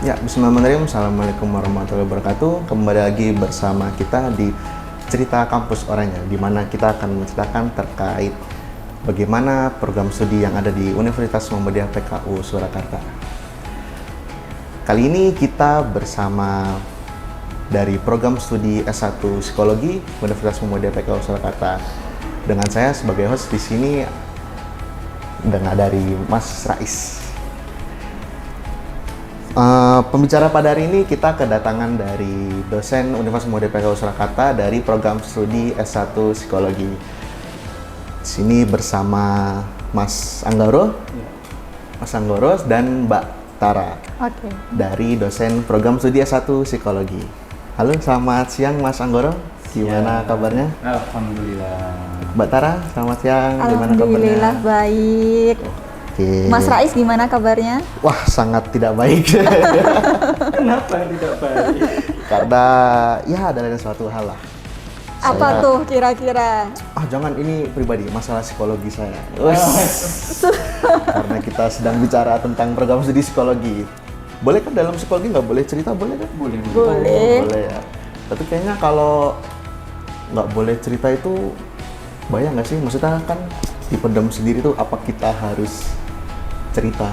Ya, bismillahirrahmanirrahim. Assalamualaikum warahmatullahi wabarakatuh. Kembali lagi bersama kita di Cerita Kampus Oranye, di mana kita akan menceritakan terkait bagaimana program studi yang ada di Universitas Muhammadiyah PKU Surakarta. Kali ini kita bersama dari program studi S1 Psikologi Universitas Muhammadiyah PKU Surakarta. Dengan saya sebagai host di sini dengan dari Mas Rais. Pembicara pada hari ini kita kedatangan dari dosen Universitas Muhammadiyah PKU Surakarta dari program studi S1 Psikologi. Sini bersama Mas Anggoro, Mas Anggoro dan Mbak Tara. Oke. Dari dosen program studi S1 Psikologi. Halo, selamat siang Mas Anggoro. Gimana kabarnya? Alhamdulillah. Mbak Tara, selamat siang. Gimana kabarnya? Alhamdulillah baik. Oke. Mas Rais gimana kabarnya? Wah, sangat tidak baik. Kenapa tidak baik? Karena ya ada suatu hal lah. Apa tuh kira-kira? Jangan, ini pribadi, masalah psikologi saya. Karena kita sedang bicara tentang program studi psikologi. Boleh kan dalam psikologi nggak boleh cerita, boleh kan? Boleh. Boleh. Boleh ya. Tapi kayaknya kalau nggak boleh cerita itu bayang nggak sih? Maksudnya kan dipendam sendiri tuh, apa kita harus cerita?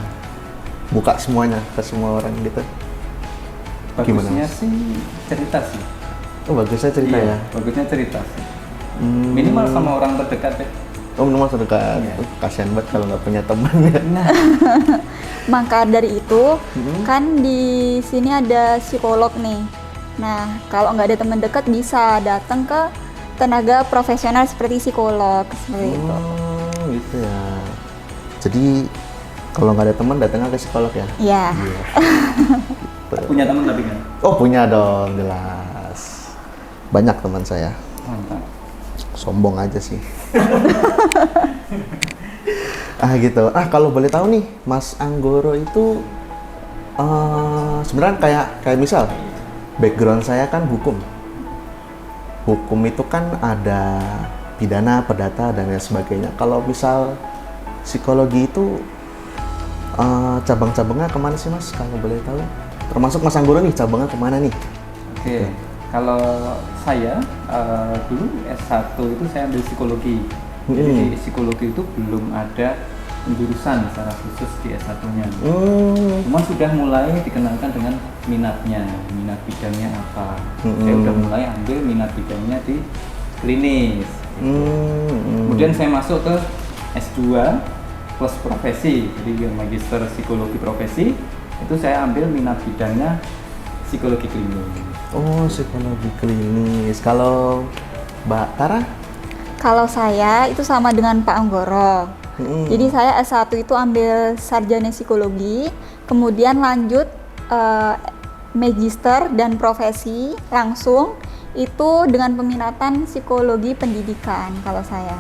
Buka semuanya ke semua orang gitu. Gimana, Bagusnya Mas? sih cerita sih. Oh, bagusnya cerita ya? Bagusnya cerita sih. Minimal sama orang terdekat deh. Oh, minimal terdekat. Iya. Kasihan banget kalau nggak punya teman ya. Nah, Maka dari itu, kan di sini ada psikolog nih. Nah, kalau nggak ada teman dekat bisa datang ke tenaga profesional seperti psikolog seperti itu. Oh, gitu ya. Jadi kalau nggak ada teman datangnya ke psikolog ya? Ya. Iya. Gitu. punya teman tapi kan. Oh, punya dong, jelas. Banyak teman saya. Mantap. Sombong aja sih. Gitu. Kalau boleh tahu nih, Mas Anggoro itu sebenarnya kayak misal background saya kan hukum. Hukum itu kan ada pidana, perdata dan lain sebagainya. Kalau misal psikologi itu cabang-cabangnya kemana sih Mas? Kalau boleh tahu. Termasuk Mas Anggoro nih, cabangnya kemana nih? Oke. Kalau saya dulu S1 itu saya ambil psikologi. Jadi psikologi itu belum ada penjurusan secara khusus di S1-nya. Cuma sudah mulai dikenalkan dengan minatnya, minat bidangnya apa. Saya udah mulai ambil minat bidangnya di klinis. Kemudian saya masuk ke S2 plus profesi, jadi magister psikologi profesi. Itu saya ambil minat bidangnya psikologi klinis. Oh, psikologi klinis. Kalau Mbak Tara? Kalau saya itu sama dengan Pak Anggoro. Jadi saya S1 itu ambil sarjana psikologi, kemudian lanjut magister dan profesi langsung itu dengan peminatan psikologi pendidikan kalau saya.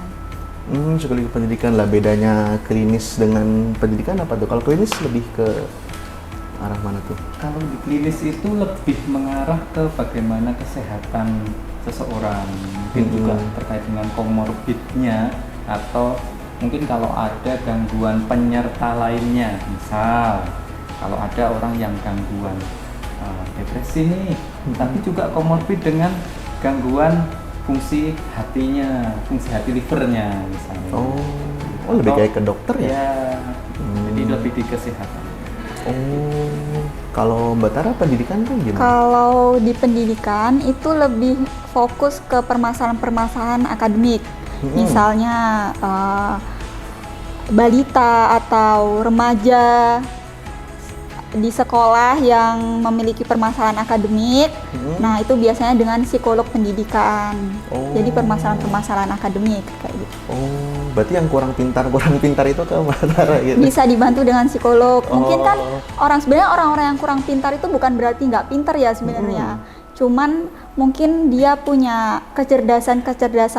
Psikologi pendidikan lah. Bedanya klinis dengan pendidikan apa tuh? Kalau klinis lebih ke arah mana tuh? Kalau di klinis itu lebih mengarah ke bagaimana kesehatan seseorang, mungkin juga terkait dengan komorbidnya atau mungkin kalau ada gangguan penyerta lainnya, misal kalau ada orang yang gangguan depresi nih, tapi juga komorbid dengan gangguan fungsi hatinya, fungsi hati livernya misalnya. Oh, lebih kayak ke dokter ya? Ya, jadi lebih di kesehatan. Oh, kalau Mbak Tara pendidikan tuh gimana? Kalau di pendidikan itu lebih fokus ke permasalahan-permasalahan akademik, misalnya balita atau remaja di sekolah yang memiliki permasalahan akademik. Nah, itu biasanya dengan psikolog pendidikan. Jadi permasalahan-permasalahan akademik kayak gitu. Oh, berarti yang kurang pintar itu ke Mbak Tara gitu? Bisa dibantu dengan psikolog. Mungkin kan orang-orang yang kurang pintar itu bukan berarti nggak pintar ya sebenarnya. Cuman mungkin dia punya kecerdasan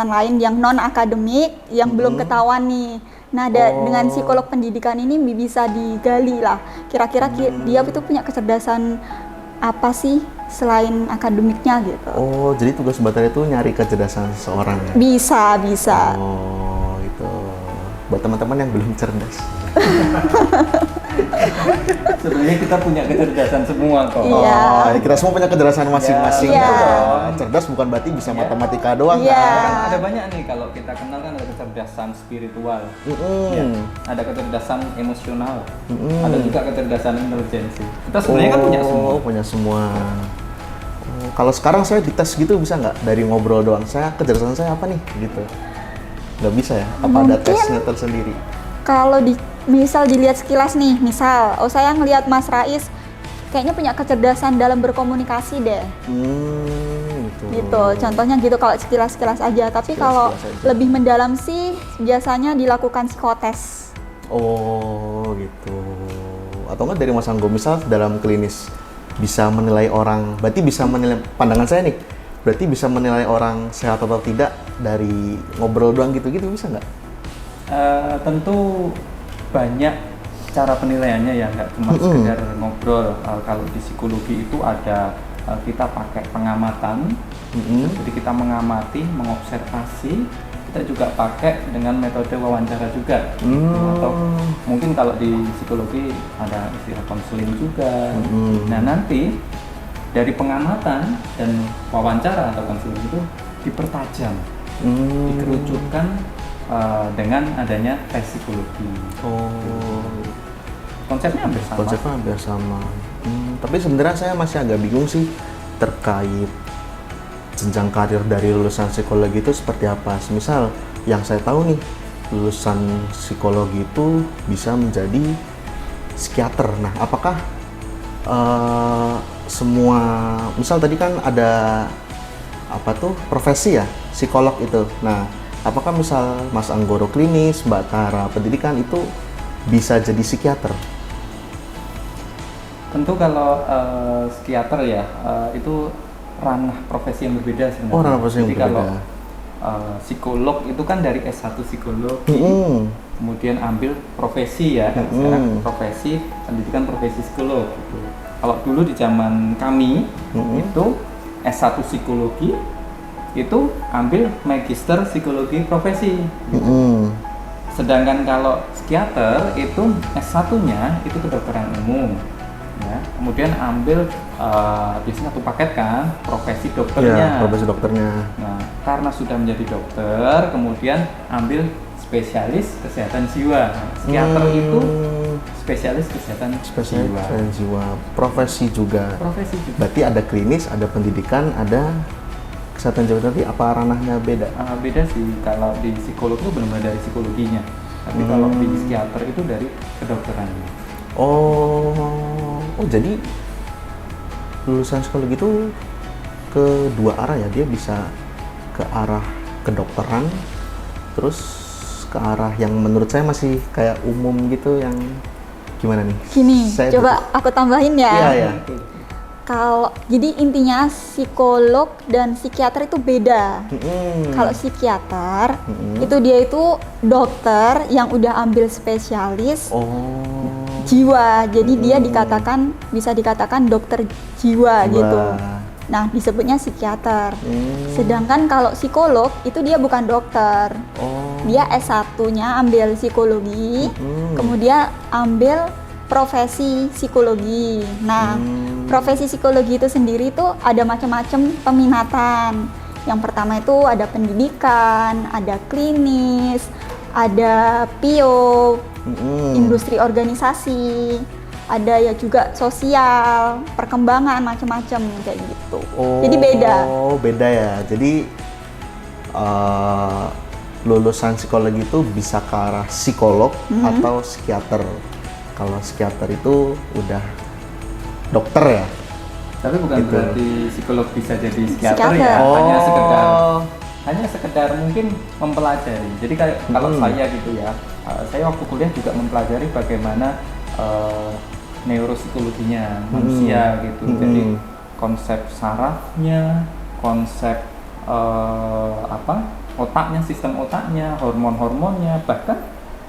lain yang non akademik yang belum ketahuan nih. Nah, dengan psikolog pendidikan ini bisa digali lah. Kira-kira dia itu punya kecerdasan apa sih selain akademiknya gitu. Oh, jadi tugas Mbak Tara itu nyari kecerdasan seseorang ya? Bisa. Oh, itu. Buat teman-teman yang belum cerdas. Sebenarnya kita punya kecerdasan semua kok. Iya. Oh, kita semua punya kecerdasan masing-masing. Iya. Ya. Cerdas bukan berarti bisa Iya. matematika doang Iya. kan. Kan ada banyak nih, kalau kita kenal kan ada kecerdasan spiritual, ya. Ada kecerdasan emosional, ada juga kecerdasan intelijensi. Kita sebenarnya kan punya semua. Oh, punya semua. Oh, kalau sekarang saya dites gitu bisa nggak dari ngobrol doang? Saya kecerdasan saya apa nih gitu? Nggak bisa ya? Apa ada Mungkin. tesnya tersendiri? Kalau misal dilihat sekilas nih, misal, oh saya ngelihat Mas Rais kayaknya punya kecerdasan dalam berkomunikasi deh. Gitu. Gitu, contohnya gitu kalau sekilas-sekilas aja. Tapi kalau Sekilas-sekilas aja. lebih mendalam sih biasanya dilakukan psikotes. Oh gitu. Atau enggak dari Mas Anggo, misal dalam klinis bisa menilai orang, berarti bisa menilai, pandangan saya nih, berarti bisa menilai orang sehat atau tidak dari ngobrol doang gitu-gitu, bisa nggak? Tentu banyak cara penilaiannya ya, nggak cuma sekedar ngobrol. Kalau di psikologi itu ada, kita pakai pengamatan, jadi kita mengamati, mengobservasi. Kita juga pakai dengan metode wawancara juga, atau mungkin kalau di psikologi ada istilah konseling juga. Nah nanti dari pengamatan dan wawancara atau konseling itu dipertajam, dikerucutkan dengan adanya tes psikologi. Oh, Konsepnya hampir sama. konsepnya hampir sama. Tapi sebenarnya saya masih agak bingung sih terkait jenjang karir dari lulusan psikologi itu seperti apa. Misal yang saya tahu nih, lulusan psikologi itu bisa menjadi psikiater. Nah, apakah semua, misal tadi kan ada apa tuh profesi ya, psikolog itu. Nah, apakah misal Mas Anggoro klinis, Mbak Tara pendidikan itu bisa jadi psikiater? Tentu kalau psikiater ya, itu ranah profesi yang berbeda sebenarnya. Oh, ranah profesi yang Jadi kalau berbeda. psikolog itu kan dari S1 psikologi, Mm-mm. kemudian ambil profesi ya, kan sekarang profesi, pendidikan profesi psikolog gitu. Kalau dulu di zaman kami itu S1 psikologi itu ambil magister psikologi profesi. Mm-mm. Sedangkan kalau psikiater itu S1-nya itu kedokteran umum. Ya, kemudian ambil biasanya satu paket kan, profesi dokternya. Iya, profesi dokternya. Nah, karena sudah menjadi dokter, kemudian ambil spesialis kesehatan jiwa. Nah, psikiater itu spesialis kesehatan Spesialis jiwa. kesehatan jiwa, profesi juga. Profesi juga. Berarti ada klinis, ada pendidikan, ada kesehatan jiwa. Tapi apa ranahnya beda? Beda sih, kalau di psikolog itu benar-benar dari psikologinya. Tapi kalau di psikiater itu dari kedokterannya. Oh, jadi lulusan psikologi itu ke dua arah ya, dia bisa ke arah kedokteran, terus ke arah yang menurut saya masih kayak umum gitu, yang gimana nih? Gini, Saya coba aku tambahin ya. Iya, iya. Kalau jadi intinya psikolog dan psikiater itu beda. Kalau psikiater itu dia itu dokter yang udah ambil spesialis Oh, jiwa. Jadi dia bisa dikatakan dokter jiwa gitu. Nah, disebutnya psikiater. Sedangkan kalau psikolog itu dia bukan dokter. Oh, Dia S1-nya ambil psikologi, kemudian ambil profesi psikologi. Nah, profesi psikologi itu sendiri tuh ada macam-macam peminatan. Yang pertama itu ada pendidikan, ada klinis, ada PIO, industri organisasi, ada ya juga sosial, perkembangan macam-macam kayak gitu. Jadi beda. Oh, beda ya. Jadi lulusan psikologi itu bisa ke arah psikolog atau psikiater. Kalau psikiater itu udah dokter ya. Tapi bukan Gitu. berarti psikolog bisa jadi psikiater Psikiater. ya, Oh. hanya sekedar mungkin mempelajari. Jadi kalau saya gitu ya, saya waktu kuliah juga mempelajari bagaimana neuropsikologinya manusia gitu. Jadi konsep sarafnya, konsep otaknya, sistem otaknya, hormon-hormonnya, bahkan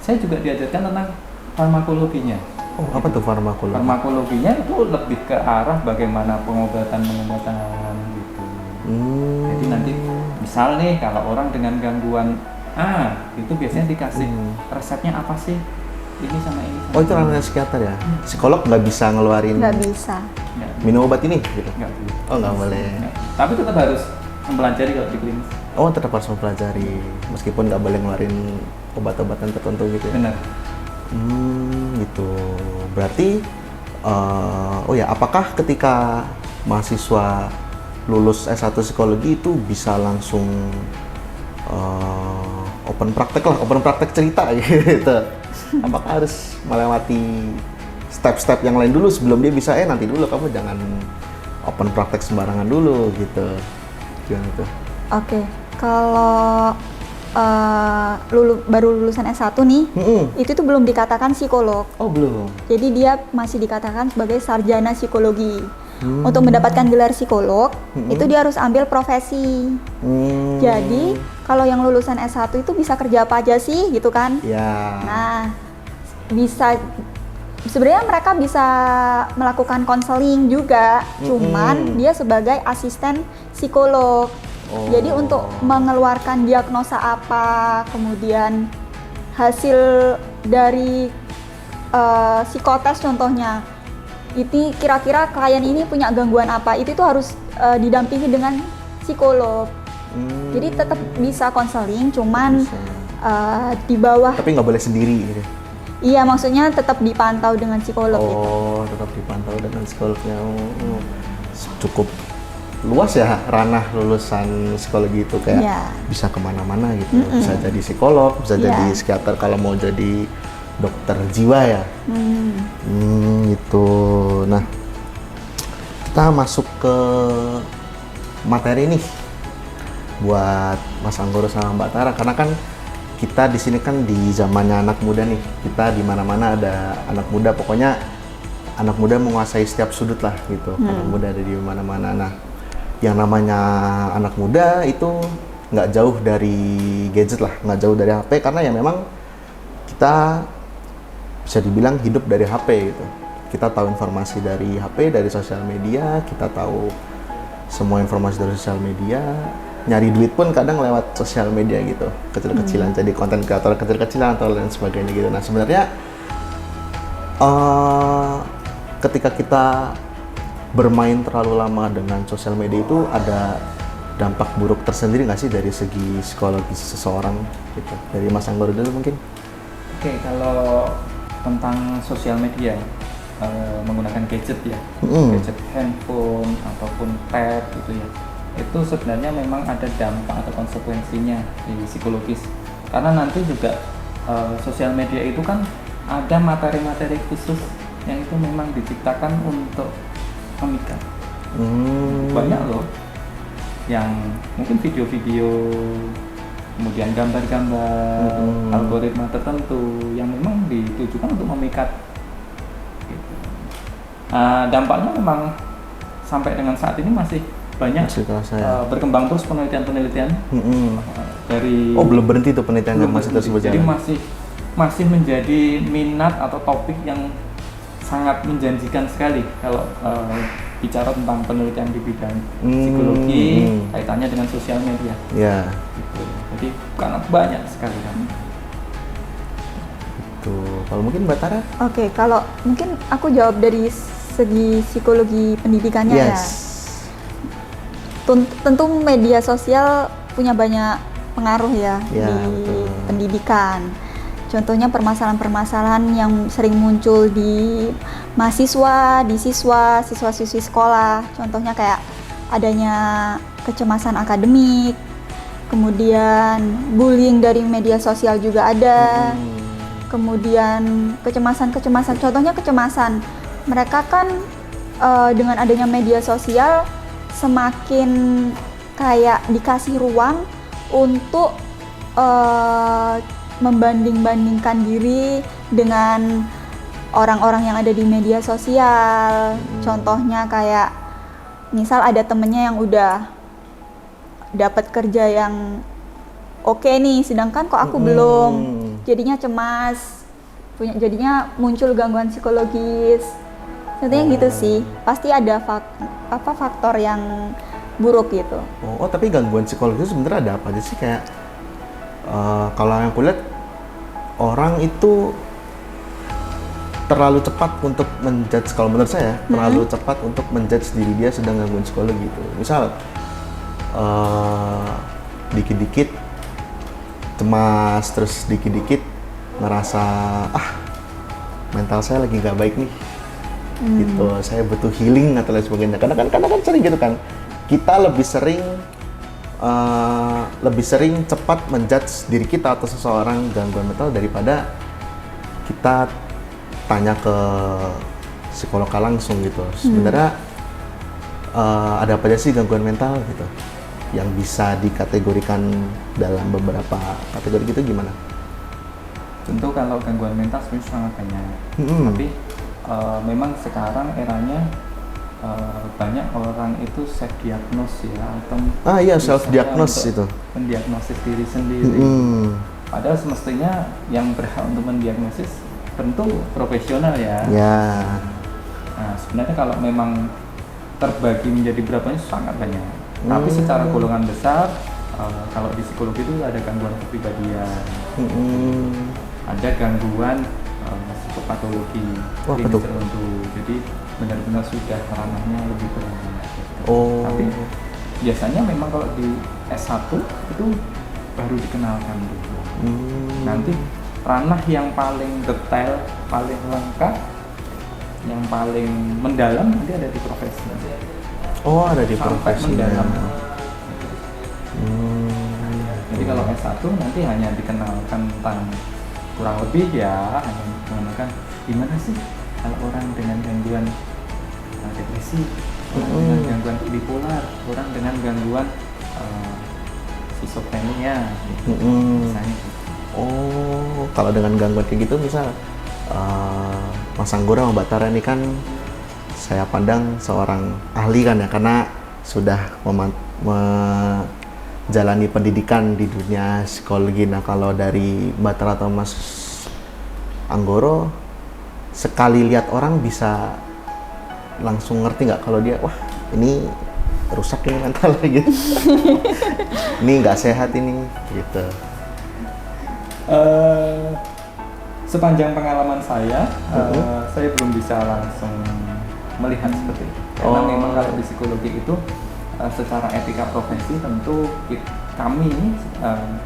saya juga diajarkan tentang farmakologinya. Oh, apa tuh farmakologi? Farmakologinya itu lebih ke arah bagaimana pengobatan gitu. Jadi nanti misal nih kalau orang dengan gangguan A itu biasanya dikasih resepnya apa sih? Ini sama ini. Sama Oh itu ranahnya psikiater ya? Psikolog nggak bisa ngeluarin Nggak bisa. Nggak, minum obat ini gitu? nggak boleh. Oh nggak boleh. Nggak. Tapi tetap harus mempelajari kalau di klinis. Oh tetap harus mempelajari, meskipun nggak boleh ngeluarin obat-obatan tertentu gitu ya? Benar. Gitu. Berarti, oh ya, apakah ketika mahasiswa lulus S1 psikologi itu bisa langsung open praktek cerita gitu? Apakah harus melewati step-step yang lain dulu sebelum dia bisa, nanti dulu kamu jangan open praktek sembarangan dulu gitu. Gimana tuh? Oke, kalau baru lulusan S1 nih, itu tuh belum dikatakan psikolog. Oh belum? Jadi dia masih dikatakan sebagai sarjana psikologi. Untuk mendapatkan gelar psikolog, itu dia harus ambil profesi. Jadi, kalau yang lulusan S1 itu bisa kerja apa aja sih, gitu kan? Ya. Nah, sebenarnya mereka bisa melakukan konseling juga, cuman dia sebagai asisten psikolog. Jadi untuk mengeluarkan diagnosa apa, kemudian hasil dari psikotes contohnya, ini kira-kira klien ini punya gangguan apa, itu tuh harus didampingi dengan psikolog. Jadi tetap bisa konseling, cuman di bawah. Tapi nggak boleh sendiri gitu. Iya, maksudnya tetap dipantau dengan psikolog gitu. Oh, tetap dipantau dengan psikolognya. Cukup luas ya ranah lulusan psikologi itu, kayak bisa kemana-mana gitu. Bisa jadi psikolog, bisa jadi psikiater kalau mau jadi dokter jiwa ya. Gitu. Nah, kita masuk ke materi nih buat Mas Anggoro sama Mbak Tara, karena kan kita di sini kan di zamannya anak muda nih. Kita di mana-mana ada anak muda, pokoknya anak muda menguasai setiap sudut lah gitu. Anak muda ada di mana-mana. Nah, yang namanya anak muda itu nggak jauh dari gadget lah, nggak jauh dari HP, karena ya memang kita bisa dibilang hidup dari HP gitu. Kita tahu informasi dari HP, dari sosial media, kita tahu semua informasi dari sosial media. Nyari duit pun kadang lewat sosial media gitu, kecil-kecilan, jadi konten kreator kecil-kecilan atau lain sebagainya gitu. Nah sebenarnya ketika kita bermain terlalu lama dengan sosial media itu ada dampak buruk tersendiri nggak sih dari segi psikologis seseorang gitu? Dari Mas Anggoro dulu mungkin. Oke, kalau tentang sosial media, menggunakan gadget ya, gadget handphone ataupun tab gitu ya, itu sebenarnya memang ada dampak atau konsekuensinya di psikologis, karena nanti juga sosial media itu kan ada materi-materi khusus yang itu memang diciptakan untuk memikat. Banyak loh yang mungkin video-video, kemudian gambar-gambar, algoritma tertentu yang memang ditujukan untuk memikat gitu. Dampaknya memang sampai dengan saat ini masih banyak, berkembang terus penelitian-penelitian dari. Oh belum berhenti tuh penelitian yang masih terus berjalan. Jadi masih menjadi minat atau topik yang sangat menjanjikan sekali kalau bicara tentang penelitian di bidang psikologi kaitannya dengan sosial media. Ya. Gitu. Jadi karena banyak sekali kan. Tuh, kalau mungkin Mbak Tara? Oke, kalau mungkin aku jawab dari segi psikologi pendidikannya ya. Tentu media sosial punya banyak pengaruh ya di pendidikan. Contohnya permasalahan-permasalahan yang sering muncul di mahasiswa, di siswa-siswi sekolah. Contohnya kayak adanya kecemasan akademik, kemudian bullying dari media sosial juga ada. Kemudian kecemasan, contohnya kecemasan. Mereka kan dengan adanya media sosial semakin kayak dikasih ruang untuk membanding-bandingkan diri dengan orang-orang yang ada di media sosial. Contohnya kayak misal ada temennya yang udah dapat kerja yang oke nih, sedangkan kok aku belum. Jadinya cemas, jadinya muncul gangguan psikologis. Contohnya gitu sih. Pasti ada faktor yang buruk gitu. Oh, tapi gangguan psikologis sebenarnya ada apa aja sih? Kayak kalau yang aku lihat orang itu terlalu cepat untuk menjudge, kalau menurut saya terlalu cepat untuk menjudge diri dia sedang gangguan psikologi gitu. Misal dikit-dikit cemas, terus dikit-dikit ngerasa mental saya lagi nggak baik nih, gitu, saya butuh healing atau lain sebagainya. Karena kan sering gitu kan, kita lebih sering cepat menjudge diri kita atau seseorang gangguan mental daripada kita tanya ke psikolog langsung gitu. Sebenarnya ada apa aja sih gangguan mental gitu yang bisa dikategorikan dalam beberapa kategori gitu, gimana? Tentu kalau gangguan mental sebenarnya sangat banyak, tapi memang sekarang eranya banyak orang itu self diagnose ya, atau self diagnose itu mendiagnosis diri sendiri. Padahal semestinya yang berhak untuk mendiagnosis tentu profesional ya. Nah, sebenarnya kalau memang terbagi menjadi berapanya sangat banyak. Tapi secara golongan besar, kalau di psikologi itu ada gangguan kepribadian, ada gangguan psikopatologi, klinis tertentu. Jadi benar-benar sudah ranahnya lebih berat. Tapi biasanya memang kalau di S1 itu baru dikenalkan dulu. Nanti ranah yang paling detail, paling lengkap, yang paling mendalam nanti ada di profesi. Ada di profesi mendalam. Jadi kalau S1 nanti hanya dikenalkan tentang kurang lebih ya, hanya mengenalkan gimana sih kalau orang dengan gangguan depresi, orang dengan gangguan bipolar, orang dengan gangguan skizofrenia, misalnya. Kalau dengan gangguan kayak gitu, misal Mas Anggoro sama Mbak Tara ini kan saya pandang seorang ahli kan ya, karena sudah menjalani pendidikan di dunia psikologi. Nah, kalau dari Mbak Tara atau Mas Anggoro, sekali lihat orang bisa langsung ngerti nggak kalau dia, wah ini rusak ini mentalnya gitu, ini nggak sehat ini gitu. Sepanjang pengalaman saya belum bisa langsung melihat seperti itu. Karena memang kalau di psikologi itu secara etika profesi tentu kami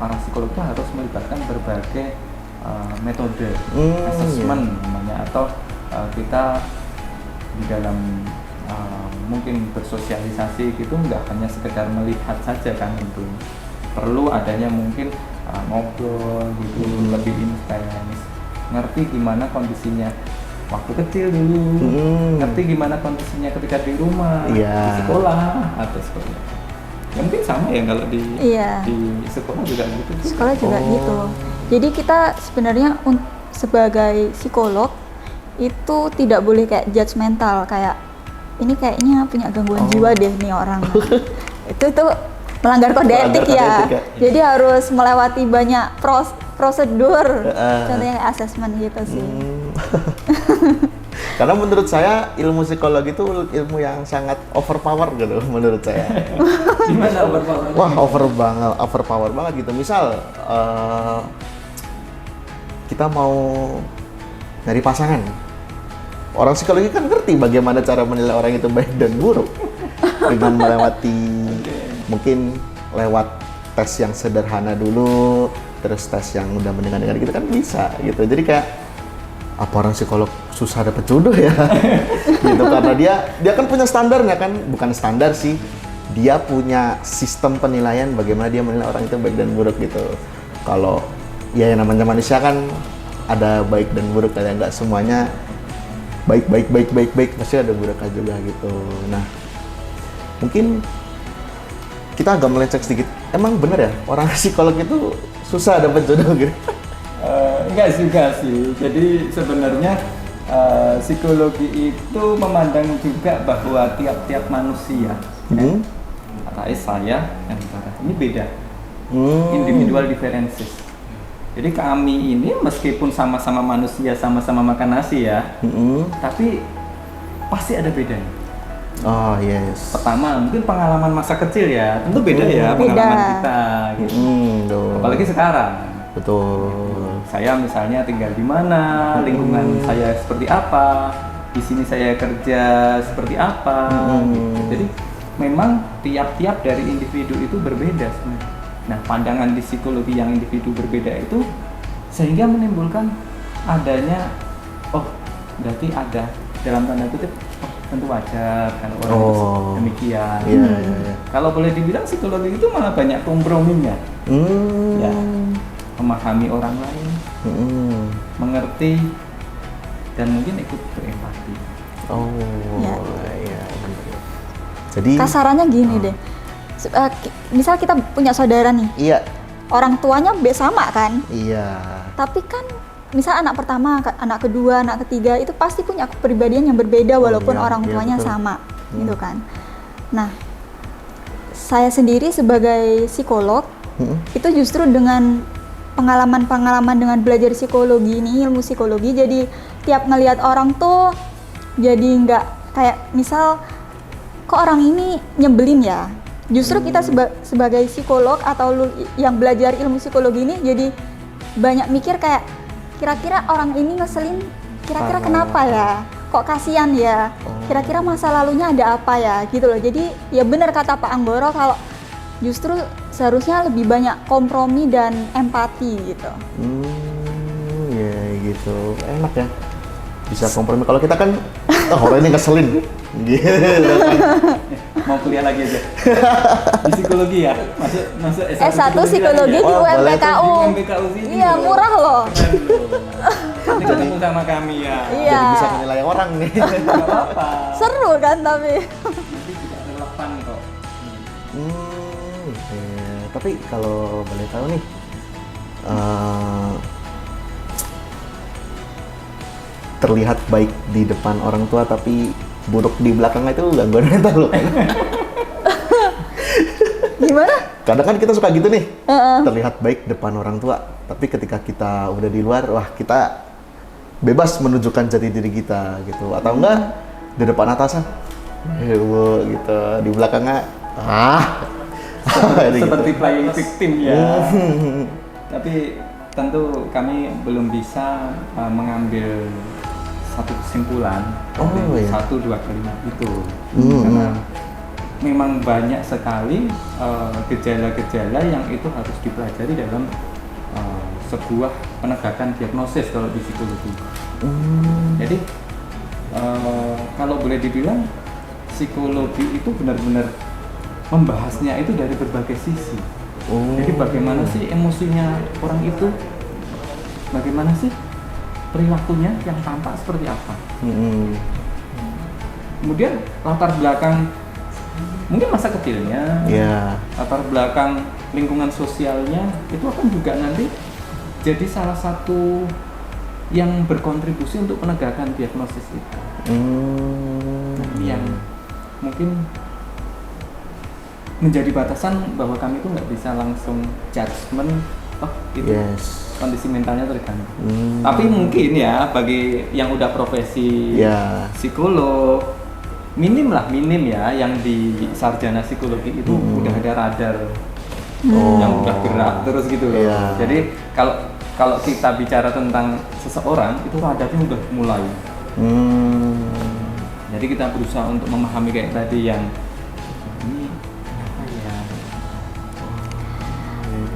para psikolog itu harus melibatkan berbagai metode assessment namanya, atau kita di dalam mungkin bersosialisasi gitu, nggak hanya sekedar melihat saja kan, itu perlu adanya mungkin ngobrol gitu, lebih intens, ngerti gimana kondisinya waktu kecil dulu, ngerti gimana kondisinya ketika di rumah, di sekolah atau seperti itu. Ya mungkin sama ya kalau di sekolah juga gitu. Sekolah juga gitu. Jadi kita sebenarnya sebagai psikolog itu tidak boleh kayak judgmental, kayak ini kayaknya punya gangguan jiwa deh nih orang. itu melanggar kode etik ya. Jadi harus melewati banyak prosedur, contohnya kayak assessment gitu sih. Karena menurut saya ilmu psikologi itu ilmu yang sangat overpower gitu menurut saya. Gimana overpower? Wah, overpower banget gitu. Misal kita mau nyari pasangan, orang psikologi kan ngerti bagaimana cara menilai orang itu baik dan buruk dengan melewati mungkin lewat tes yang sederhana dulu, terus tes yang udah mendengar-dengar gitu kan bisa gitu. Jadi kayak apa orang psikolog susah dapet jodoh ya gitu, karena dia kan punya standarnya kan, bukan standar sih, dia punya sistem penilaian bagaimana dia menilai orang itu baik dan buruk gitu. Kalau ya yang namanya manusia kan ada baik dan buruk, kayak nggak semuanya baik, pasti ada buruknya juga gitu. Nah, mungkin kita agak melenceng sedikit. Emang bener ya orang psikolog itu susah dapat jodoh gitu? Enggak juga sih. Jadi sebenarnya psikologi itu memandang juga bahwa tiap-tiap manusia, saya dan Sarah ini beda, individual differences. Jadi kami ini meskipun sama-sama manusia, sama-sama makan nasi ya, tapi pasti ada bedanya. Oh yes. Pertama mungkin pengalaman masa kecil ya, tentu beda ya pengalaman kita. Gitu. Apalagi sekarang. Betul. saya misalnya tinggal di mana, lingkungan saya seperti apa, di sini saya kerja seperti apa. Gitu. Jadi memang tiap-tiap dari individu itu berbeda sebenarnya. Nah, pandangan di psikologi yang individu berbeda itu sehingga menimbulkan adanya, oh berarti ada dalam tanda kutip, oh tentu wajar kalau orang itu demikian. Iya. Kalau boleh dibilang psikologi itu malah banyak komprominya. Ya, memahami orang lain, mengerti, dan mungkin ikut berempati. Ya. Iya. Jadi Kasarannya gini deh, misal kita punya saudara nih, iya. orang tuanya sama kan, Iya. tapi kan misal anak pertama, anak kedua, anak ketiga itu pasti punya kepribadian yang berbeda walaupun iya, orang iya, tuanya betul. sama, gitu kan. Nah, saya sendiri sebagai psikolog itu justru dengan pengalaman-pengalaman dengan belajar psikologi ini, ilmu psikologi, jadi tiap ngelihat orang tuh jadi nggak kayak misal kok orang ini nyebelin ya. Justru kita sebagai psikolog atau yang belajar ilmu psikologi ini jadi banyak mikir kayak kira-kira orang ini ngeselin, kira-kira kenapa ya? Kok kasihan ya? Kira-kira masa lalunya ada apa ya? Gitu loh. Jadi ya benar kata Pak Anggoro kalau justru seharusnya lebih banyak kompromi dan empati gitu. Ya gitu. Enak ya. Bisa kompromi. Kalau kita kan orang ini ngeselin. Gitu kan. Mau kuliah lagi aja di psikologi ya, masuk S1 psikologi di Wah, boleh tuh. UMPKU. Di UMPKU sini Iya, loh. murah loh. Nanti ketemu sama kami ya. Iya. Jadi bisa menilai orang nih. Nggak apa-apa, Seru kan tapi. nanti juga relevan kok. Tapi kalau boleh tahu nih, terlihat baik di depan orang tua tapi buruk di belakangnya itu gangguan mental loh. Gimana? Kadang kan kita suka gitu nih, terlihat baik depan orang tua, tapi ketika kita udah di luar, wah kita bebas menunjukkan jati diri kita gitu, atau enggak di depan atasan, hewo gitu, di belakangnya Seperti playing victim ya. Tapi tentu kami belum bisa mengambil satu kesimpulan dari iya. 1-2 kalimat itu, karena memang banyak sekali gejala-gejala yang itu harus dipelajari dalam sebuah penegakan diagnosis kalau di psikologi. Jadi kalau boleh dibilang psikologi itu benar-benar membahasnya itu dari berbagai sisi. Jadi bagaimana sih emosinya orang itu, bagaimana sih perilakunya yang tampak seperti apa. Kemudian latar belakang mungkin masa kecilnya, latar belakang lingkungan sosialnya itu akan juga nanti jadi salah satu yang berkontribusi untuk penegakan diagnosis itu. Yang mungkin menjadi batasan bahwa kami itu nggak bisa langsung judgement, oh itu kondisi mentalnya terganggu. Tapi mungkin ya bagi yang udah profesi psikolog, minim ya yang di sarjana psikologi itu udah ada radar yang udah gerak terus gitu loh. Jadi kalau kita bicara tentang seseorang itu radarnya udah mulai. Jadi kita berusaha untuk memahami kayak tadi yang ini apa ya.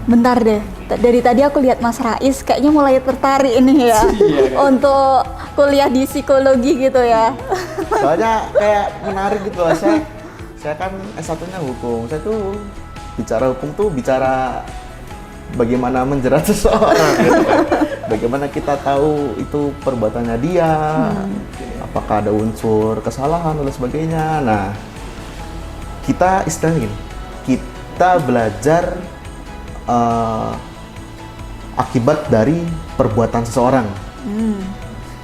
Bentar deh, dari tadi aku lihat Mas Rais kayaknya mulai tertarik ini ya untuk kuliah di psikologi gitu ya. Soalnya kayak menarik gitu loh. Saya kan S1-nya hukum. Saya tuh bicara hukum tuh bicara bagaimana menjerat seseorang gitu kan. Bagaimana kita tahu itu perbuatannya dia, apakah ada unsur kesalahan dan sebagainya. Nah, kita istilahnya gini, kita belajar akibat dari perbuatan seseorang.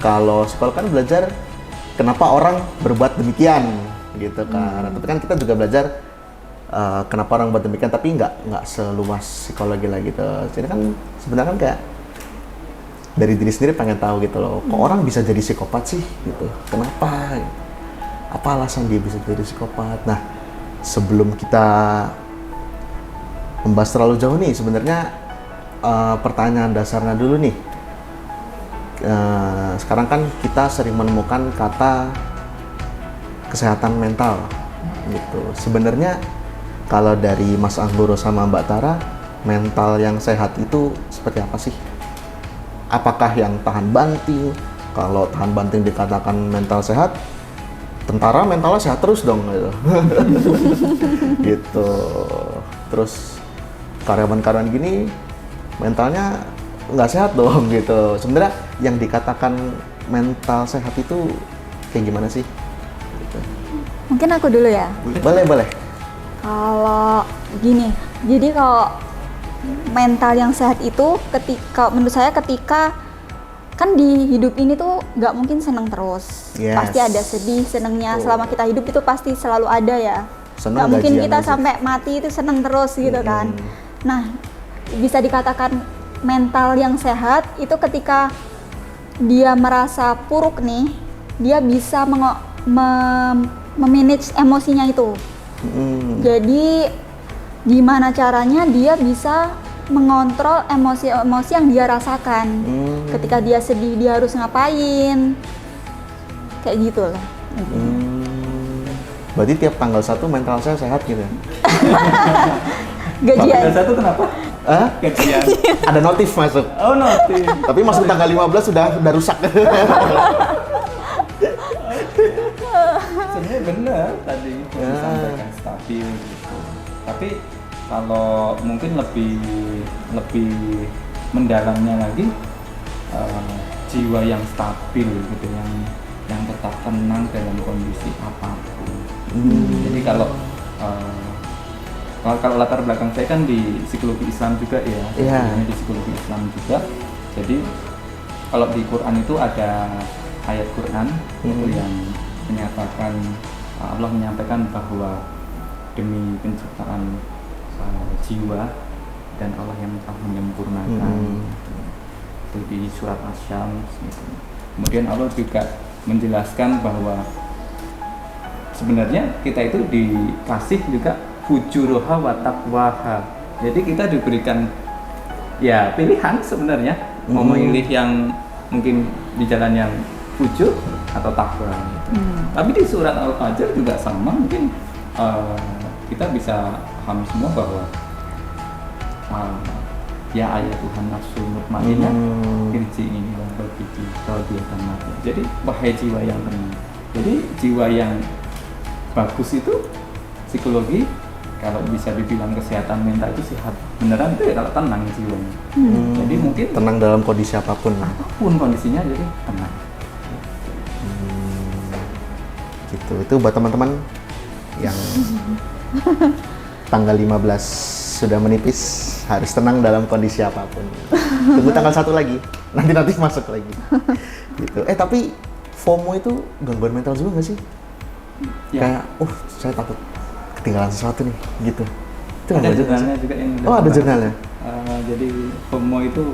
Kalau psikolog kan belajar kenapa orang berbuat demikian gitu kan. Tapi kan kita juga belajar kenapa orang buat demikian, tapi nggak seluas psikologi lah gitu. Jadi kan sebenarnya kan kayak dari diri sendiri pengen tahu gitu loh, kok orang bisa jadi psikopat sih gitu, kenapa? Apa alasan dia bisa jadi psikopat? Nah, sebelum kita membahas terlalu jauh nih, sebenarnya pertanyaan dasarnya dulu nih, sekarang kan kita sering menemukan kata kesehatan mental gitu. Sebenarnya kalau dari Mas Anggoro sama Mbak Tara, mental yang sehat itu seperti apa sih? Apakah yang tahan banting? Kalau tahan banting dikatakan mental sehat, tentara mentalnya sehat terus dong gitu. Gitu. Terus karyawan-karyawan gini mentalnya nggak sehat dong gitu. Sebenarnya yang dikatakan mental sehat itu kayak gimana sih? Gitu. Mungkin aku dulu ya. Boleh. Kalau gini, jadi kalau mental yang sehat itu ketika menurut saya ketika kan di hidup ini tuh nggak mungkin senang terus. Yes. Pasti ada sedih, senangnya. Selama kita hidup itu pasti selalu ada ya. Senang Nggak mungkin gajian kita aja. sampai mati itu senang terus gitu kan. Nah, bisa dikatakan mental yang sehat itu ketika dia merasa puruk nih, dia bisa memanage emosinya itu. Jadi gimana caranya dia bisa mengontrol emosi-emosi yang dia rasakan. Ketika dia sedih dia harus ngapain, kayak gitu lah. Berarti tiap tanggal 1 mental saya sehat gitu ya? Gajian. Tanggal 1 kenapa? Hah? Gajian. Ada notif masuk. Oh, notif. Tapi masuk tanggal 15 sudah rusak. Sebenarnya benar tadi yang disampaikan stabil gitu. Tapi kalau mungkin lebih mendalamnya lagi, jiwa yang stabil gitu, yang tetap tenang dalam kondisi apapun. Jadi kalau latar belakang saya kan di psikologi Islam juga ya, sebetulnya di psikologi Islam juga. Jadi kalau di Quran itu ada ayat Quran itu yang menyatakan, Allah menyampaikan bahwa demi penciptaan jiwa dan Allah yang telah menyempurnakan. Itu di surat Asy-Syams gitu. Kemudian Allah juga menjelaskan bahwa sebenarnya kita itu dikasih juga fujuruha wa taqwaha. Jadi kita diberikan ya pilihan sebenarnya mau memilih yang mungkin di jalan yang fujur atau takwa gitu. Tapi di surat Al-Fajr juga sama, mungkin kita bisa paham semua bahwa ya ayat Tuhan nafsu mutmainnah irji ini wa rabbi radiyatan mati. Jadi wahai jiwa yang tenang. Jadi jiwa yang bagus itu psikologi, kalau bisa dibilang kesehatan mental itu sehat beneran itu ya kalau tenang jiwanya. Jadi mungkin Tenang dalam kondisi apapun. apapun kondisinya jadi tenang. Gitu. Itu buat teman-teman yang tanggal 15 sudah menipis, harus tenang dalam kondisi apapun. Tunggu tanggal 1 lagi, nanti masuk lagi. Gitu. Tapi FOMO itu gangguan mental juga nggak sih? Ya. Kayak, saya takut ketinggalan sesuatu nih, gitu. Itu Ada gangguan juga nggak jurnalnya sih? juga yang Oh, ada jurnalnya. Jadi FOMO itu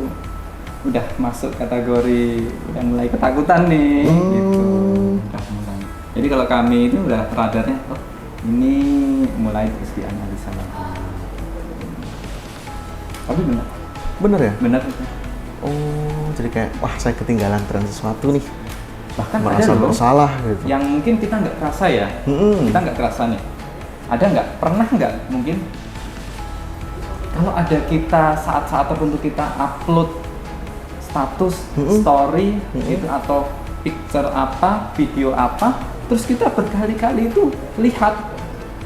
udah masuk kategori udah mulai ketakutan nih, gitu. Udah mulai. Jadi kalau kami itu udah radarnya, ini mulai terus dianalisa lagi. Tapi benar. Bener ya? Benar. Oh, jadi kayak, wah saya ketinggalan tren sesuatu nih. Bahkan Merasa ada loh bersalah gitu. yang mungkin kita nggak kerasa ya. Kita nggak kerasa nih. Ada nggak? Pernah nggak mungkin kalau ada kita saat-saat tertentu kita upload status, story gitu, atau picture apa, video apa, terus kita berkali-kali itu lihat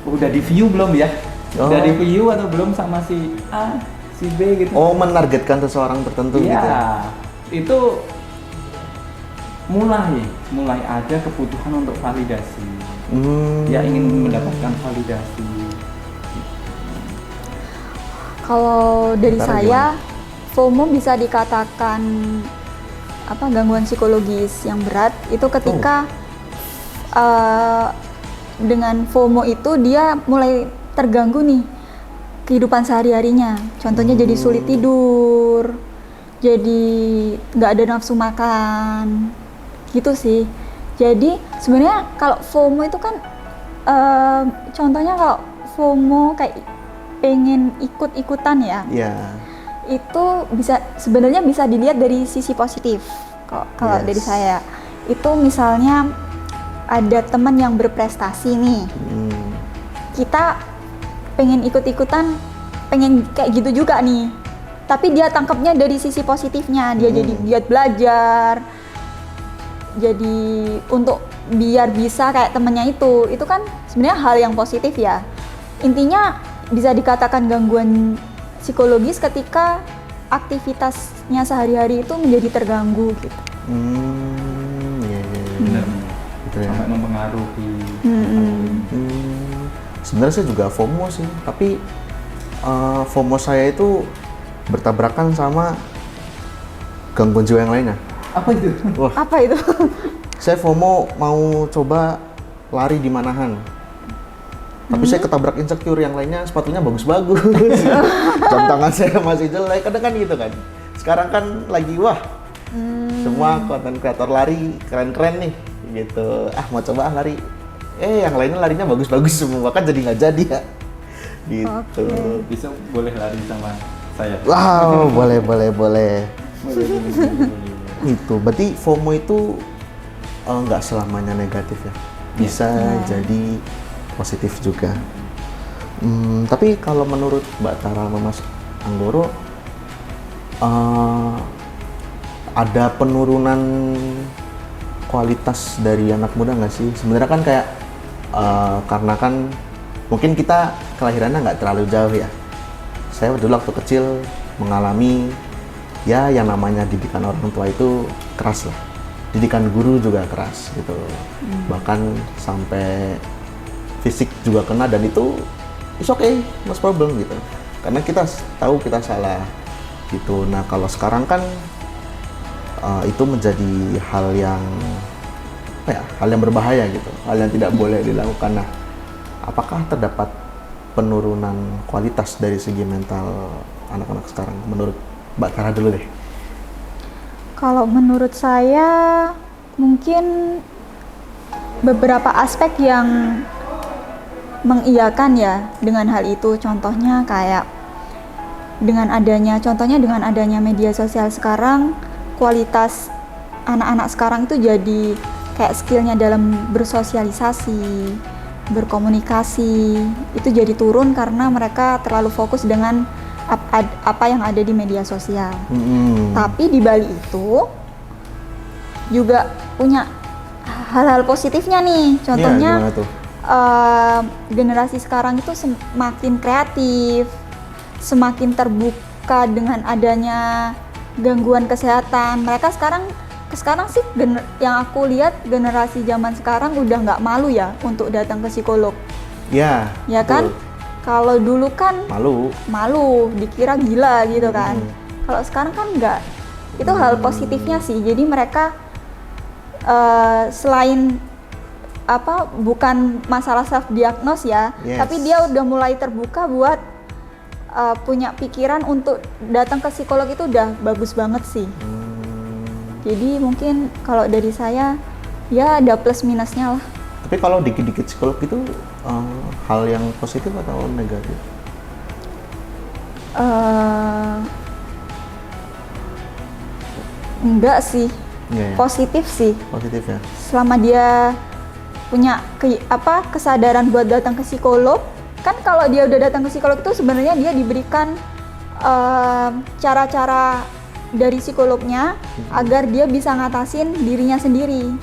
udah di view belum ya? Udah di view atau belum sama si A, si B gitu. Oh, menargetkan seseorang tertentu gitu. Iya, itu mulai ada kebutuhan untuk validasi. Dia ingin mendapatkan validasi. Kalau dari Bentar, saya, FOMO bisa dikatakan gangguan psikologis yang berat itu ketika dengan FOMO itu dia mulai terganggu nih kehidupan sehari-harinya. Contohnya jadi sulit tidur, jadi nggak ada nafsu makan, gitu sih. Jadi sebenarnya kalau FOMO itu kan contohnya kalau FOMO kayak pengen ikut-ikutan ya. Iya. Itu sebenarnya bisa dilihat dari sisi positif. kalau Yes. dari saya. Itu misalnya ada teman yang berprestasi nih. Kita pengen ikut-ikutan, pengen kayak gitu juga nih. Tapi dia tangkapnya dari sisi positifnya. Dia jadi giat belajar. Jadi untuk biar bisa kayak temennya itu kan sebenarnya hal yang positif ya. Intinya bisa dikatakan gangguan psikologis ketika aktivitasnya sehari-hari itu menjadi terganggu gitu. Iya. Benar. Gitu ya. Sampai mempengaruhi. Sebenarnya saya juga FOMO sih, tapi FOMO saya itu bertabrakan sama gangguan jiwa yang lainnya. Apa itu? Wah, Apa itu? saya FOMO mau coba lari di Manahan. Tapi saya ketabrak insecure yang lainnya, sepatunya bagus-bagus. Jam tangan saya masih jelek, kadang kan gitu kan. Sekarang kan lagi wah, semua konten kreator lari keren-keren nih, gitu. Ah mau coba lari, yang lainnya larinya bagus-bagus semua, kan jadi nggak jadi ya. Gitu. Besok boleh lari sama saya. Wow, boleh. Boleh. Itu, berarti FOMO itu nggak selamanya negatif ya, bisa jadi positif juga. Tapi kalau menurut Mbak Tara sama Mas Anggoro, ada penurunan kualitas dari anak muda nggak sih? Sebenarnya kan kayak karena kan mungkin kita kelahirannya nggak terlalu jauh ya. Saya dulu waktu kecil mengalami ya yang namanya didikan orang tua itu keras lah. Didikan guru juga keras gitu. Bahkan sampai fisik juga kena, dan itu it's okay, no problem gitu. Karena kita tahu kita salah gitu. Nah kalau sekarang kan itu menjadi hal yang hal yang berbahaya gitu, hal yang tidak boleh dilakukan. Nah, apakah terdapat penurunan kualitas dari segi mental anak-anak sekarang menurut Mbak Tara dulu deh? Kalau menurut saya mungkin beberapa aspek yang mengiyakan ya dengan hal itu. Contohnya kayak dengan adanya media sosial sekarang, kualitas anak-anak sekarang itu jadi kayak skillnya dalam bersosialisasi, berkomunikasi itu jadi turun karena mereka terlalu fokus dengan apa yang ada di media sosial. Tapi di balik itu juga punya hal-hal positifnya nih. Contohnya gimana tuh? generasi sekarang itu semakin kreatif, semakin terbuka dengan adanya gangguan kesehatan. Mereka sekarang sih yang aku lihat generasi zaman sekarang udah nggak malu ya untuk datang ke psikolog. Ya Kan? Kalau dulu kan malu, dikira gila gitu kan. Kalau sekarang kan enggak. Itu hal positifnya sih. Jadi mereka selain bukan masalah self diagnose ya, tapi dia udah mulai terbuka buat punya pikiran untuk datang ke psikolog. Itu udah bagus banget sih. Jadi mungkin kalau dari saya ya ada plus minusnya lah. Tapi kalau dikit-dikit psikolog itu hal yang positif atau negatif? Enggak sih, positif sih. Positif ya. Selama dia punya kesadaran buat datang ke psikolog, kan kalau dia udah datang ke psikolog itu sebenarnya dia diberikan cara-cara dari psikolognya agar dia bisa ngatasin dirinya sendiri.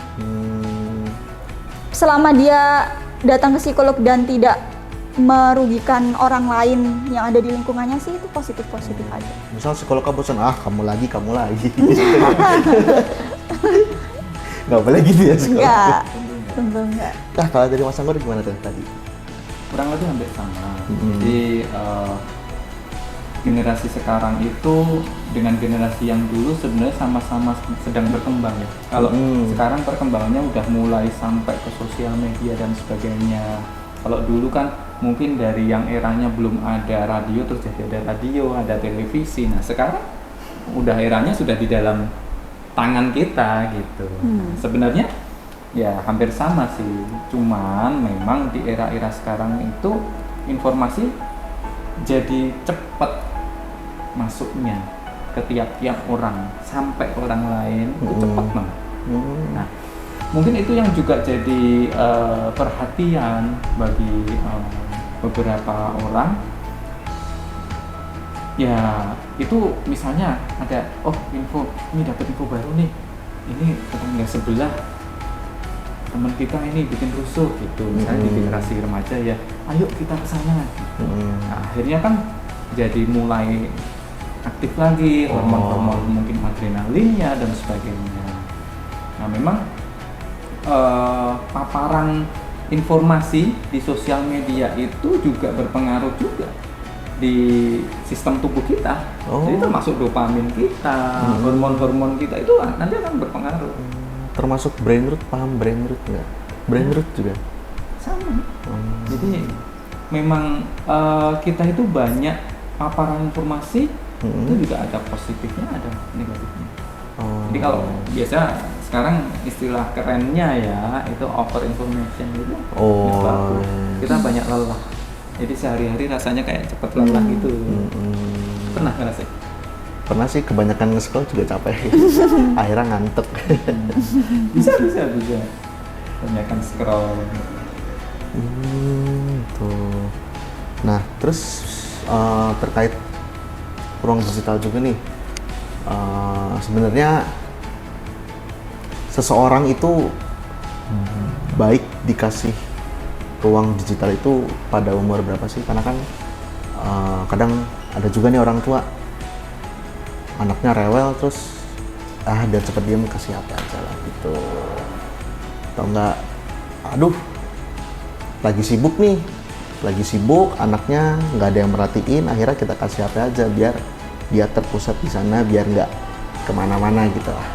Selama dia datang ke psikolog dan tidak merugikan orang lain yang ada di lingkungannya sih, itu positif-positif aja. Misal psikolognya bosan, kamu lagi. Nggak boleh gitu ya psikolog? Enggak, tentu enggak. Nah kalau dari Mas Anggor gimana tuh tadi? Kurang lebih hampir sama. Jadi generasi sekarang itu dengan generasi yang dulu sebenarnya sama-sama sedang berkembang ya. Kalau sekarang perkembangannya udah mulai sampai ke sosial media dan sebagainya. Kalau dulu kan mungkin dari yang eranya belum ada radio, terus jadi ada radio, ada televisi. Nah sekarang udah eranya sudah di dalam tangan kita gitu. Sebenarnya ya hampir sama sih. Cuman memang di era-era sekarang itu informasi jadi cepat masuknya. ke tiap-tiap orang sampai ke orang lain itu cepat banget. Nah, mungkin itu yang juga jadi perhatian bagi beberapa orang. Ya, itu misalnya ada, oh info, ini dapat info baru nih, ini tetangga sebelah teman kita ini bikin rusuh gitu, misalnya di generasi remaja ya, ayo kita ke sana. Nah, akhirnya kan jadi mulai aktif lagi, hormon-hormon mungkin adrenalinnya dan sebagainya. Nah, memang paparan informasi di sosial media itu juga berpengaruh juga di sistem tubuh kita. Jadi termasuk dopamin kita, hormon-hormon kita itu nanti akan berpengaruh. Termasuk brain root, paham brain root nggak? Brain root juga? Sama. Jadi memang kita itu banyak paparan informasi, itu juga ada positifnya, ada negatifnya. Jadi kalau biasa sekarang istilah kerennya ya itu over information gitu. Kita banyak lelah. Jadi sehari-hari rasanya kayak cepet lelah gitu. Pernah ngerasain? Pernah sih, kebanyakan nge-scroll juga capek. Akhirnya ngantuk. Bisa. Kebanyakan scroll. Tuh. Nah, terus terkait ruang digital juga nih. Sebenarnya seseorang itu baik dikasih ruang digital itu pada umur berapa sih? Karena kan kadang ada juga nih orang tua anaknya rewel terus biar cepet diem kasih HP aja lah gitu, atau enggak aduh lagi sibuk anaknya nggak ada yang merhatiin, akhirnya kita kasih HP aja biar dia terpusat di sana, biar nggak kemana-mana gitu lah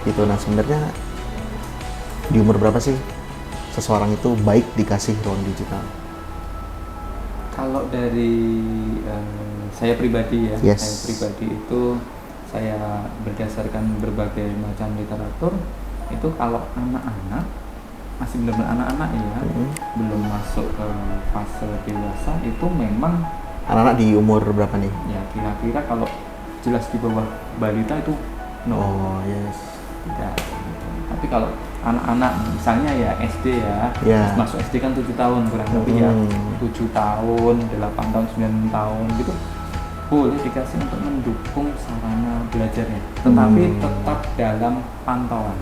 gitu. Nah, sebenarnya di umur berapa sih seseorang itu baik dikasih ruang digital? Kalau dari saya pribadi ya, Yes. saya pribadi itu saya berdasarkan berbagai macam literatur itu kalau anak-anak masih benar-benar anak-anak ya, belum masuk ke fase dewasa itu memang Anak-anak di umur berapa nih? ya kira-kira kalau jelas di bawah balita itu no. Yes. Tidak. Tapi kalau anak-anak misalnya ya SD ya, masuk SD kan 7 tahun kurang lebih ya, 7 tahun, 8 tahun, 9 tahun gitu boleh dikasih untuk mendukung sarana belajarnya, tetapi tetap dalam pantauan.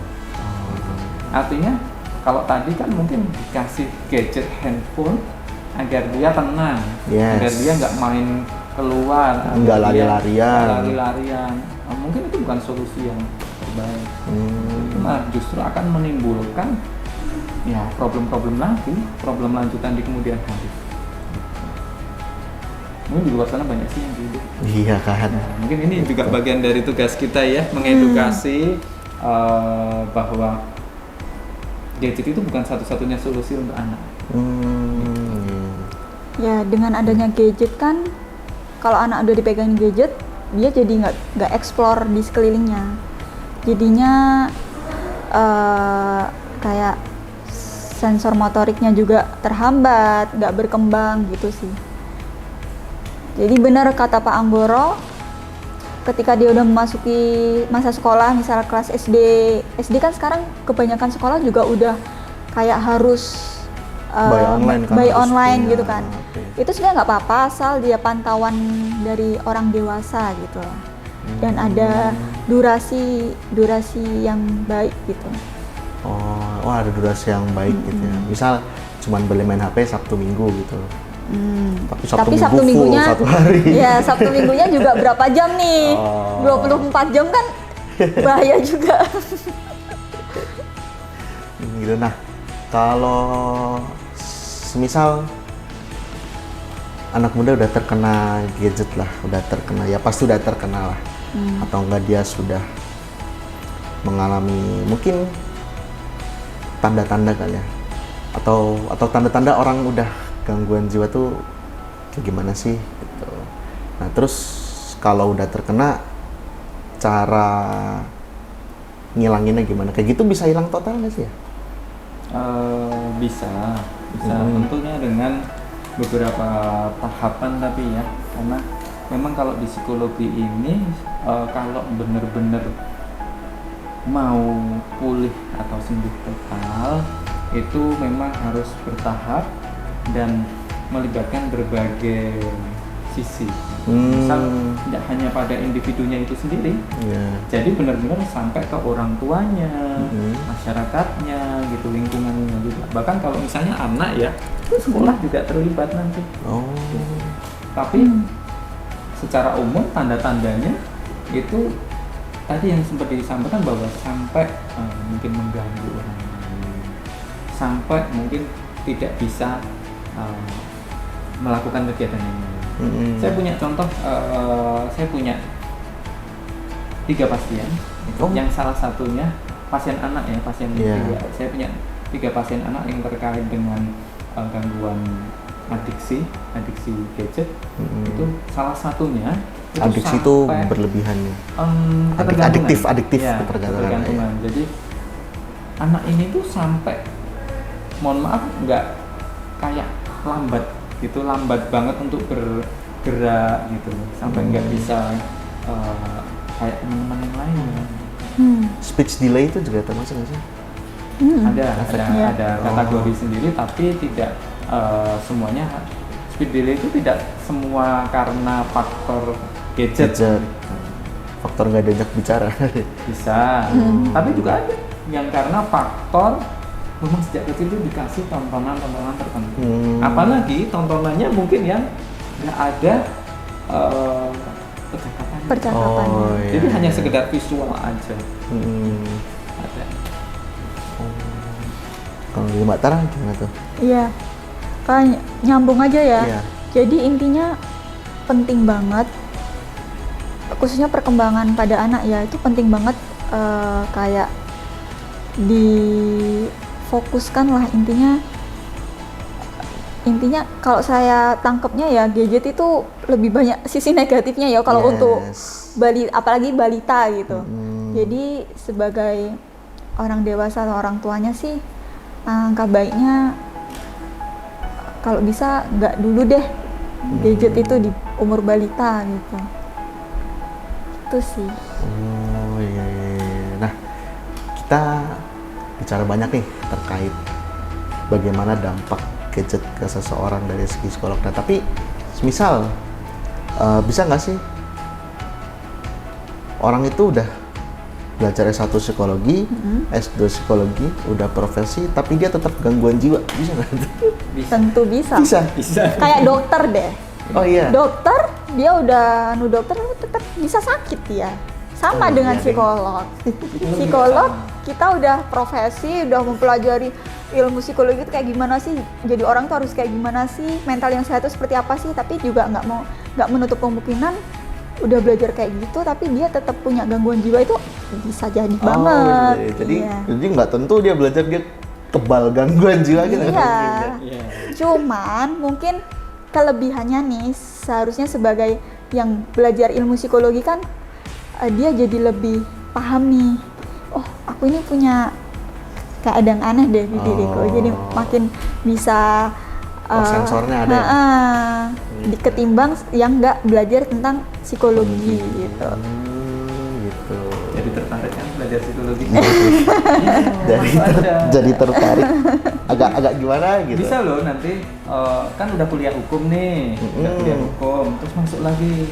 Artinya kalau tadi kan mungkin dikasih gadget handphone agar dia tenang, agar dia nggak main keluar, nggak lari-larian. Mungkin itu bukan solusi yang terbaik. Nah, justru akan menimbulkan ya problem-problem lagi, problem lanjutan di kemudian hari. Mungkin di luar sana banyak sih yang gitu. Iya kan. Nah, mungkin ini juga bagian dari tugas kita ya, mengedukasi bahwa gadget itu bukan satu-satunya solusi untuk anak. Ya, dengan adanya gadget kan, kalau anak udah dipegang gadget, dia jadi nggak explore di sekelilingnya. Jadinya kayak sensor motoriknya juga terhambat, nggak berkembang gitu sih. Jadi benar kata Pak Anggoro, ketika dia udah memasuki masa sekolah, misalnya kelas SD kan sekarang kebanyakan sekolah juga udah kayak harus by online gitu kan. Itu sebenarnya nggak apa-apa asal dia pantauan dari orang dewasa gitu loh. Dan ada durasi yang baik gitu. Ada durasi yang baik gitu ya. Misal cuman boleh main HP Sabtu Minggu gitu. Tapi Sabtu Minggunya full 1 hari. Ya, Sabtu Minggunya juga berapa jam nih? 24 jam kan bahaya juga. Gitu. Nah, kalau semisal anak muda udah terkena gadget lah, pasti udah terkena lah. Atau enggak dia sudah mengalami mungkin tanda-tanda kali ya. Atau tanda-tanda orang udah gangguan jiwa tuh kayak gimana sih gitu. Nah, terus kalau udah terkena, cara ngilanginnya gimana? Kayak gitu bisa hilang total nggak sih ya? Bisa tentunya dengan beberapa tahapan, tapi ya karena memang kalau di psikologi ini kalau benar-benar mau pulih atau sembuh total itu memang harus bertahap dan melibatkan berbagai sisi. Misal tidak hanya pada individunya itu sendiri, jadi benar-benar sampai ke orang tuanya, masyarakatnya, gitu, lingkungannya juga. Bahkan kalau misalnya anak ya, itu sekolah juga terlibat nanti. Tapi secara umum tanda-tandanya itu tadi yang sempat disampaikan bahwa sampai mungkin mengganggu orang lain, sampai mungkin tidak bisa melakukan kegiatan yang lain. Saya punya contoh, saya punya 3 pasien, yang salah satunya pasien anak ya, pasien juga. Saya punya 3 pasien anak yang terkait dengan gangguan adiksi gadget. Itu salah satunya. Adiksi itu berlebihan ya. Adiktif ya, ketergantungan. Jadi anak ini tuh sampai, mohon maaf, nggak kayak lambat banget untuk bergerak gitu, sampai nggak bisa kayak teman-teman yang lain. Speech delay itu juga termasuk nggak sih? Ada kategori sendiri, tapi tidak semuanya. Speech delay itu tidak semua karena faktor gadget. Faktor nggak diajak bicara. Bisa, tapi juga ada yang karena faktor memang sejak kecil itu dikasih tontonan tertentu. Apalagi tontonannya mungkin yang nggak ada percakapan. Jadi hanya sekedar visual aja. Ada. Kalau di Mbak Tara gimana tuh? Iya, kan nyambung aja ya. Jadi intinya penting banget, khususnya perkembangan pada anak ya, itu penting banget kayak difokuskan lah intinya kalau saya tangkepnya ya, gadget itu lebih banyak sisi negatifnya ya kalau untuk apalagi balita gitu. Jadi sebagai orang dewasa atau orang tuanya sih, angka baiknya kalau bisa nggak dulu deh gadget itu di umur balita gitu. Itu sih. Nah, kita bicara banyak nih terkait bagaimana dampak gadget ke seseorang dari segi psikolog. Nah, tapi misal bisa nggak sih orang itu udah belajar S1 psikologi, S2 psikologi, udah profesi, tapi dia tetap gangguan jiwa, bisa nggak? Tentu bisa. Kayak dokter deh. Oh iya. Dokter, dia udah dokter tetap bisa sakit ya. Sama dengan psikolog. Psikolog kita udah profesi, udah mempelajari ilmu psikologi itu kayak gimana sih, jadi orang tuh harus kayak gimana sih, mental yang sehat itu seperti apa sih, tapi juga nggak menutup kemungkinan udah belajar kayak gitu tapi dia tetap punya gangguan jiwa, itu bisa jadi banget. Jadi nggak tentu dia belajar dia kebal gangguan jiwa gitu. Cuman mungkin kelebihannya nih, seharusnya sebagai yang belajar ilmu psikologi kan dia jadi lebih paham nih, oh aku ini punya keadaan aneh deh di diriku, jadi makin bisa sensornya ada ketimbang yang nggak belajar tentang psikologi gitu. Jadi tertarik kan belajar psikologi? Jadi tertarik. Agak gimana gitu? Bisa loh nanti, kan udah kuliah hukum nih, terus masuk lagi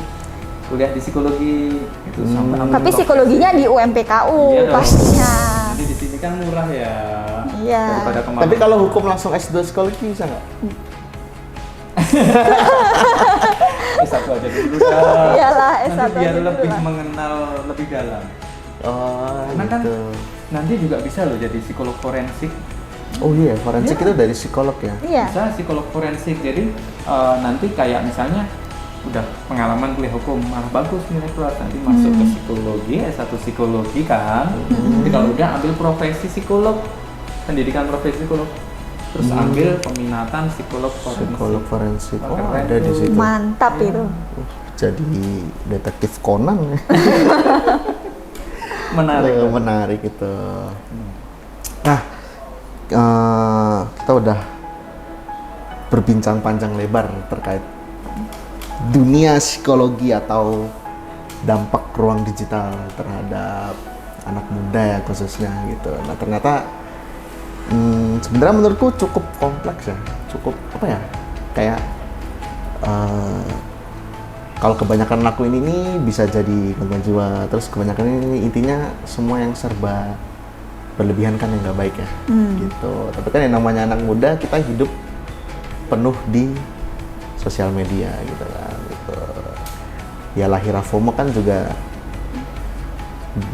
kuliah di psikologi gitu, sampai tapi psikologinya di UMPKU pastinya. Jadi di sini kan murah ya. Iya. Tapi kalau hukum langsung S2 psikologi bisa nggak? S1 aja dulu. Iyalah, S1 nanti biar aja lebih dulu. mengenal lebih dalam. Karena kan nanti juga bisa loh jadi psikolog forensik. Oh iya, forensik itu dari psikolog ya? Iya. Bisa psikolog forensik. Jadi nanti kayak misalnya udah pengalaman kuliah hukum, malah bagus nilai kelas, nanti masuk ke psikologi, S1 psikologi kan. Jadi kalau udah ambil profesi psikolog, pendidikan profesi psikolog, terus ambil peminatan psikolog forensik. Psikolog forensik. Oh, ada di situ. Mantap itu. Jadi detektif Conan ya. Menarik itu. Nah, kita udah berbincang panjang lebar terkait dunia psikologi atau dampak ruang digital terhadap anak muda ya khususnya gitu. Nah ternyata sebenarnya menurutku cukup kompleks ya, cukup apa ya, kayak kalau kebanyakan lakuin ini bisa jadi gangguan jiwa, terus kebanyakan ini intinya semua yang serba berlebihan kan yang nggak baik ya, gitu. Tapi kan yang namanya anak muda, kita hidup penuh di sosial media gitu kan, gitu. Ya lahirnya FOMO kan juga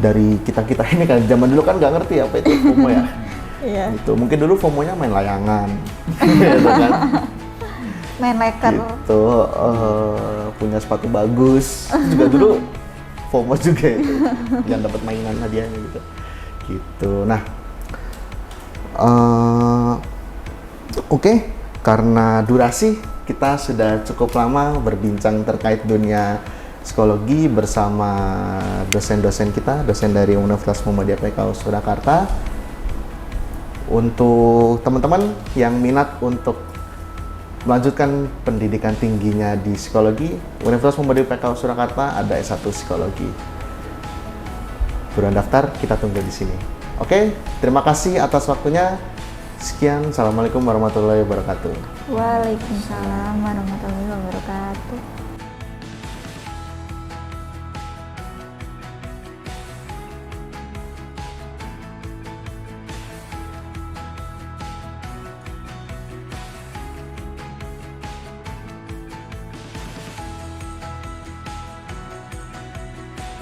dari kita ini kan, zaman dulu kan nggak ngerti apa itu FOMO ya. Iya. Gitu. Mungkin dulu FOMO-nya main layangan, gitu kan. Main leker. Gitu, punya sepatu bagus, juga dulu FOMO juga itu, yang dapat mainan hadiahnya gitu. Gitu. Nah, oke, karena durasi kita sudah cukup lama berbincang terkait dunia psikologi bersama dosen-dosen kita, dosen dari Universitas Muhammadiyah PKU Surakarta. Untuk teman-teman yang minat untuk melanjutkan pendidikan tingginya di psikologi, Universitas Muhammadiyah PKU Surakarta ada S1 Psikologi. Buruan daftar, kita tunggu di sini. Oke, terima kasih atas waktunya. Sekian, Assalamualaikum warahmatullahi wabarakatuh. Waalaikumsalam warahmatullahi wabarakatuh.